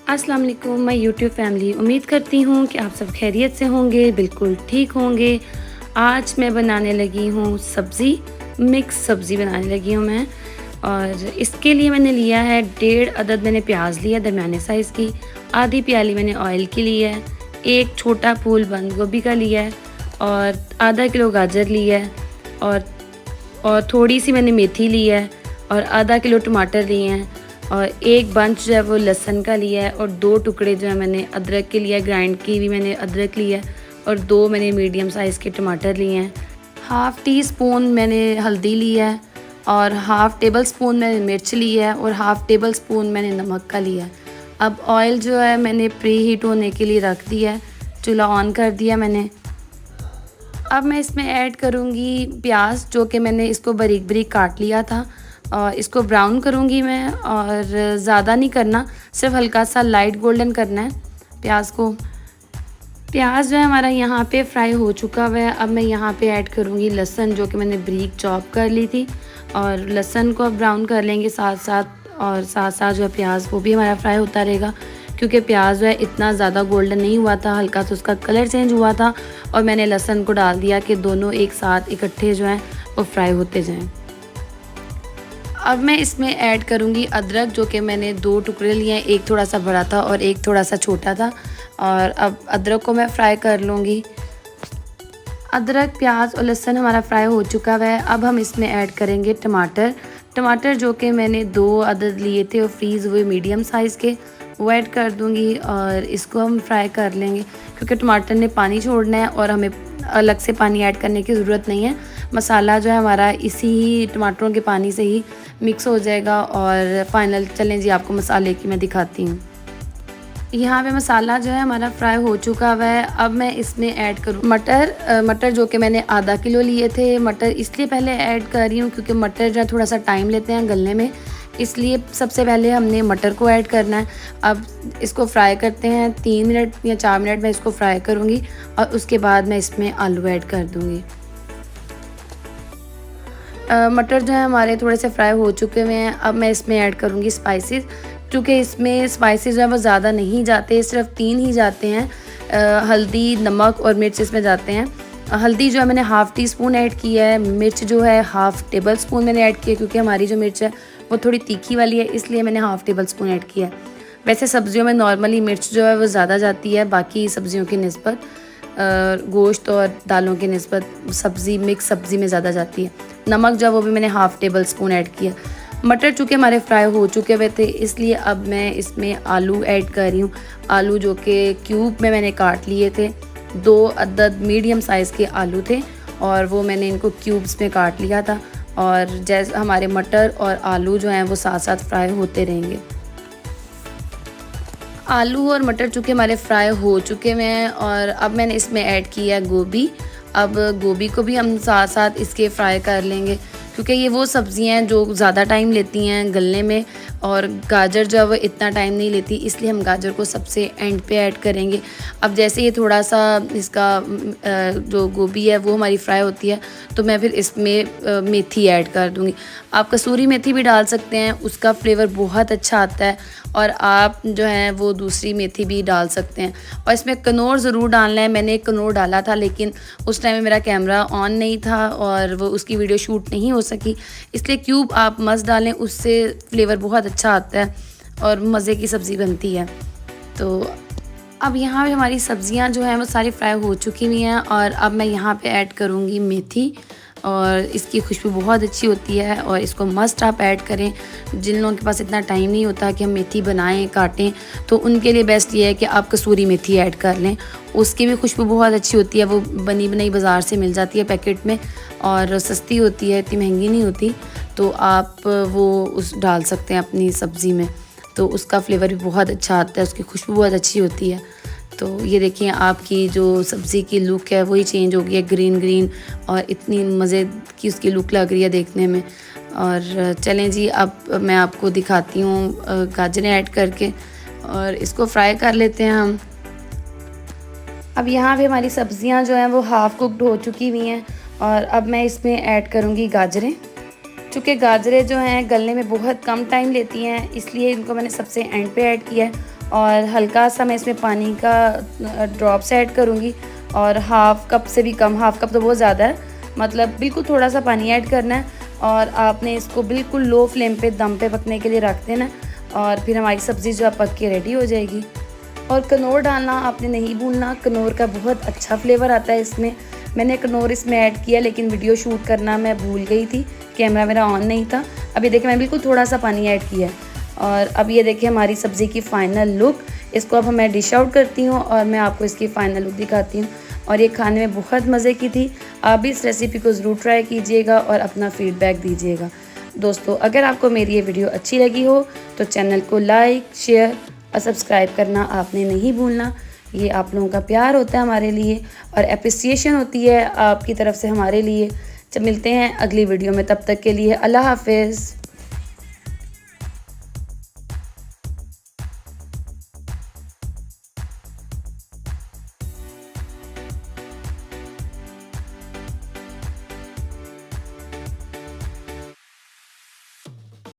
अस्सलाम वालेकुम my YouTube family. उम्मीद करती हूँ कि आप सब खैरियत से होंगे, बिल्कुल ठीक होंगे। आज मैं बनाने लगी हूँ सब्ज़ी, मिक्स सब्ज़ी बनाने लगी हूँ मैं। और इसके लिए मैंने लिया है 1.5 अदद मैंने प्याज लिया दरमियाने साइज़ की, आधी प्याली मैंने ऑयल की ली है, एक छोटा फूल बंद गोभी का लिया है और आधा किलो गाजर लिया है और थोड़ी सी मैंने मेथी ली है और आधा किलो टमाटर लिए हैं और एक बंच जो है वो लहसुन का लिया है और 2 टुकड़े जो है मैंने अदरक के लिया है, ग्राइंड की भी मैंने अदरक लिया है और 2 मैंने मीडियम साइज़ के टमाटर लिए हैं। हाफ़ टी स्पून मैंने हल्दी लिया है और हाफ़ टेबल स्पून मैंने मिर्च लिया है और हाफ़ टेबल स्पून मैंने नमक का लिया है। अब ऑयल जो है मैंने प्री हीट होने के लिए रख दिया है, चूल्हा ऑन कर दिया मैंने। अब मैं इसमें ऐड करूँगी प्याज, जो कि मैंने इसको बारीक बारीक काट लिया था और इसको ब्राउन करूँगी मैं और ज़्यादा नहीं करना, सिर्फ हल्का सा लाइट गोल्डन करना है प्याज को। प्याज जो है हमारा यहाँ पे फ्राई हो चुका हुआ है। अब मैं यहाँ पे ऐड करूँगी लहसुन, जो कि मैंने बारीक चॉप कर ली थी और लहसुन को अब ब्राउन कर लेंगे साथ साथ और साथ साथ जो है प्याज वो भी हमारा फ्राई होता रहेगा, क्योंकि प्याज जो है इतना ज़्यादा गोल्डन नहीं हुआ था, हल्का सा उसका कलर चेंज हुआ था और मैंने लहसुन को डाल दिया कि दोनों एक साथ इकट्ठे जो हैं वो फ्राई होते जाएं। अब मैं इसमें ऐड करूँगी अदरक, जो कि मैंने 2 टुकड़े लिए हैं, एक थोड़ा सा बड़ा था और एक थोड़ा सा छोटा था और अब अदरक को मैं फ्राई कर लूँगी। अदरक, प्याज और लहसुन हमारा फ्राई हो चुका है। अब हम इसमें ऐड करेंगे टमाटर जो कि मैंने 2 अदद लिए थे और फ्रीज़ हुए मीडियम साइज़ के, वो ऐड कर दूँगी और इसको हम फ्राई कर लेंगे, क्योंकि टमाटर ने पानी छोड़ना है और हमें अलग से पानी ऐड करने की ज़रूरत नहीं है। मसाला जो है हमारा इसी ही टमाटरों के पानी से ही मिक्स हो जाएगा। और फाइनल चलें जी, आपको मसाले की मैं दिखाती हूँ। यहाँ पे मसाला जो है हमारा फ्राई हो चुका हुआ है। अब मैं इसमें ऐड करूँ मटर जो कि मैंने आधा किलो लिए थे। मटर इसलिए पहले ऐड कर रही हूँ क्योंकि मटर जो है थोड़ा सा टाइम लेते हैं गलने में, इसलिए सबसे पहले हमने मटर को ऐड करना है। अब इसको फ्राई करते हैं, 3 मिनट या 4 मिनट में इसको फ्राई करूँगी और उसके बाद मैं इसमें आलू ऐड कर दूँगी। मटर जो है हमारे थोड़े से फ्राई हो चुके हुए हैं। अब मैं इसमें ऐड करूँगी स्पाइसेस, क्योंकि इसमें स्पाइसेस जो है वो ज़्यादा नहीं जाते, सिर्फ 3 ही जाते हैं। हल्दी, नमक और मिर्च इसमें जाते हैं। हल्दी जो है मैंने हाफ़ टी स्पून ऐड किया है, मिर्च जो है हाफ़ टेबल स्पून मैंने ऐड किया, क्योंकि हमारी जो मिर्च है वो थोड़ी तीखी वाली है, इसलिए मैंने हाफ़ टेबल स्पून ऐड किया है। वैसे सब्ज़ियों में नॉर्मली मिर्च जो है वो ज़्यादा जाती है बाकी सब्ज़ियों की निस्बत, गोश्त और दालों की निस्बत सब्ज़ी मिक्स सब्ज़ी में ज़्यादा जाती है। नमक जो वो भी मैंने हाफ़ टेबल स्पून ऐड किया। मटर चूँकि हमारे फ्राई हो चुके हुए थे, इसलिए अब मैं इसमें आलू ऐड कर रही हूँ। आलू जो कि क्यूब में मैंने काट लिए थे, 2 अदद मीडियम साइज़ के आलू थे और वो मैंने इनको क्यूब्स में काट लिया था। और जैसे हमारे मटर और आलू जो हैं वो साथ साथ फ्राई होते रहेंगे। आलू और मटर चूँकि हमारे फ्राई हो चुके हुए हैं और अब मैंने इसमें ऐड किया गोभी। अब गोभी को भी हम साथ साथ इसके फ्राई कर लेंगे, क्योंकि ये वो सब्ज़ियाँ हैं जो ज़्यादा टाइम लेती हैं गलने में और गाजर जो है वो इतना टाइम नहीं लेती, इसलिए हम गाजर को सबसे एंड पे ऐड करेंगे। अब जैसे ये थोड़ा सा इसका जो गोभी है वो हमारी फ्राई होती है, तो मैं फिर इसमें मेथी ऐड कर दूँगी। आप कसूरी मेथी भी डाल सकते हैं, उसका फ्लेवर बहुत अच्छा आता है। और आप जो है वो दूसरी मेथी भी डाल सकते हैं और इसमें कनौर ज़रूर डालना है। मैंने कनौर डाला था, लेकिन उस टाइम में मेरा कैमरा ऑन नहीं था और वो उसकी वीडियो शूट नहीं हो सकी, इसलिए क्यूब आप मस्त डालें, उससे फ्लेवर बहुत अच्छा आता है और मज़े की सब्ज़ी बनती है। तो अब यहाँ पे हमारी सब्ज़ियाँ जो हैं वो सारी फ्राई हो चुकी हुई हैं और अब मैं यहाँ पे ऐड करूँगी मेथी और इसकी खुशबू बहुत अच्छी होती है और इसको मस्ट आप ऐड करें। जिन लोगों के पास इतना टाइम नहीं होता कि हम मेथी बनाएं काटें, तो उनके लिए बेस्ट ये है कि आप कसूरी मेथी ऐड कर लें, उसकी भी खुशबू बहुत अच्छी होती है। वो बनी बनाई बाज़ार से मिल जाती है पैकेट में और सस्ती होती है, इतनी महंगी नहीं होती, तो आप वो उस डाल सकते हैं अपनी सब्ज़ी में, तो उसका फ्लेवर भी बहुत अच्छा आता है, उसकी खुशबू बहुत अच्छी होती है। तो ये देखिए आपकी जो सब्ज़ी की लुक है वही चेंज हो गई है, ग्रीन ग्रीन और इतनी मज़े की उसकी लुक लग रही है देखने में। और चलें जी, अब मैं आपको दिखाती हूँ गाजरें ऐड करके और इसको फ्राई कर लेते हैं हम। अब यहाँ पे हमारी सब्ज़ियाँ जो हैं वो हाफ़ कुक्ड हो चुकी हुई हैं और अब मैं इसमें ऐड करूँगी गाजरें। चूँकि गाजरें जो हैं गलने में बहुत कम टाइम लेती हैं, इसलिए इनको मैंने सबसे एंड पे ऐड किया है और हल्का सा मैं इसमें पानी का ड्रॉप्स ऐड करूँगी और हाफ़ कप से भी कम, हाफ़ कप तो बहुत ज़्यादा है, मतलब बिल्कुल थोड़ा सा पानी ऐड करना है और आपने इसको बिल्कुल लो फ्लेम पे दम पे पकने के लिए रख देना और फिर हमारी सब्ज़ी जो है पक के रेडी हो जाएगी। और कनौर डालना आपने नहीं भूलना, कनौर का बहुत अच्छा फ्लेवर आता है इसमें। मैंने कनौर इसमें ऐड किया लेकिन वीडियो शूट करना मैं भूल गई थी, कैमरा मेरा ऑन नहीं था। अब ये देखिए मैं बिल्कुल थोड़ा सा पानी ऐड किया है और अब ये देखिए हमारी सब्ज़ी की फ़ाइनल लुक। इसको अब मैं डिश आउट करती हूँ और मैं आपको इसकी फ़ाइनल लुक दिखाती हूँ। और ये खाने में बहुत मज़े की थी। आप भी इस रेसिपी को ज़रूर ट्राई कीजिएगा और अपना फ़ीडबैक दीजिएगा। दोस्तों, अगर आपको मेरी ये वीडियो अच्छी लगी हो तो चैनल को लाइक, शेयर और सब्सक्राइब करना आपने नहीं भूलना। ये आप लोगों का प्यार होता है हमारे लिए और एप्रिसिएशन होती है आपकी तरफ से हमारे लिए। जब मिलते हैं अगली वीडियो में, तब तक के लिए अल्लाह हाफ़िज़।